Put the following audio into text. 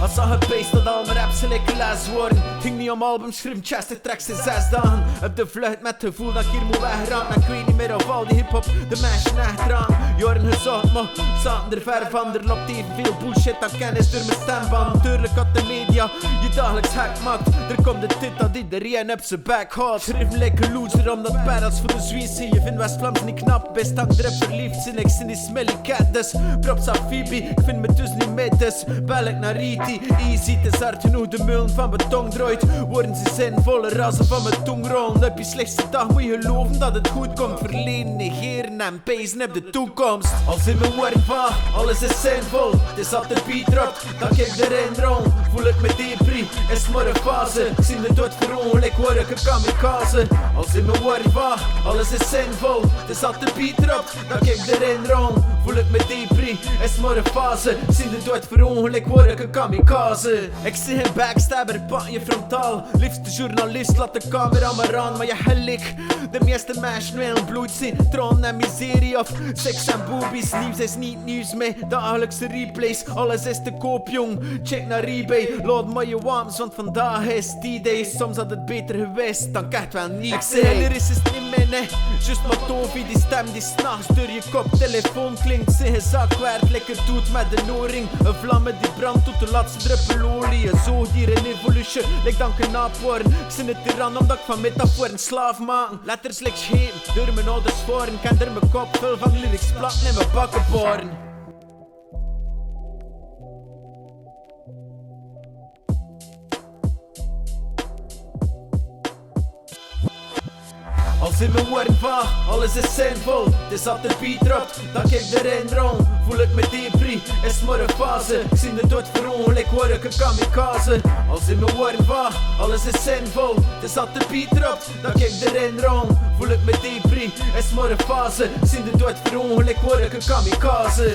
Als dat gepeest dat al mijn raps lekker les worden. Het ging niet om albums, schreef Chester tracks in 6 dagen. Op de vlucht met het gevoel dat ik hier moet wegraken. Ik weet niet meer of al die hiphop de meisje echt raam. Jaren gezocht, maar zaten er ver van. Er loopt evenveel bullshit aan kennis door mijn stemband. Tuurlijk had de media je dagelijks hack maakt. Er komt de tit dat iedereen op zijn back houdt. Schreef me lekker loser omdat parels voor de Zwitser. Je vindt West-Vlaams niet knap, best dat ik erop verliefd zijn. Ik zie die smelly cat dus. Props aan Phoebe, ik vind me dus niet mee dus. Bel ik naar E.T. Easy, het is hard genoeg, de mullen van beton draait. Worden ze zinvolle razen van mijn tong rollen. Op je slechtste dag moet je geloven dat het goed komt. Verleden negeren en pezen op de toekomst. Als in mijn woorden vaag, alles is zinvol. Het is op de beat dropt, dat ik erin rol. Voel ik me depri, is maar een fase. Ik zie me dood voor ongeluk, word ik een kamikaze. Als in mijn woorden vaag, alles is zinvol. Het is op de beat dropt, dat ik erin rol. Voel ik me depri, is maar een fase. Ik zie me dood voor ongeluk, word ik een kamikaze. Ik zie een backstabber, pak je frontaal. Liefste journalist, laat de camera maar aan. Maar je gelijk, de meeste meisjes willen bloed zien. Troon en miserie of seks en boobies. Nieuws is niet nieuws mee, dagelijkse replays. Alles is te koop jong, check naar eBay. Laat maar je warms, want vandaag is die day. Soms had het beter geweest, dan kan het wel niet. Ik zeg, er is het niet meer, nee. Just maar Tovi, die stem die s'nachts door je koptelefoon klinkt. Zeg een zak werd lekker doet met de noring. Een vlammen die brandt tot de laatste druppel olie. Een zoogdier in evolution, lijkt dan knaap worden. Ik zit het tiran omdat ik van metafoor een slaaf maak. Letters lik schepen, door mijn ouders voren. Ik kan er mijn kop veel van lyrics plakken in mijn bakken boren. Als in mijn woorden vaag, alles is zinvol. Het is op de beat dropt, dat ik erin rol. Voel ik me depri, is maar een fase. Ik zie de dood voor ongeluk, word ik een kamikaze. Als in mijn woorden vaag, alles is zinvol. Het is op de beat dropt, dat ik erin rol. Voel ik me depri, is maar een fase. Ik zie de dood voor ongeluk, word ik een kamikaze.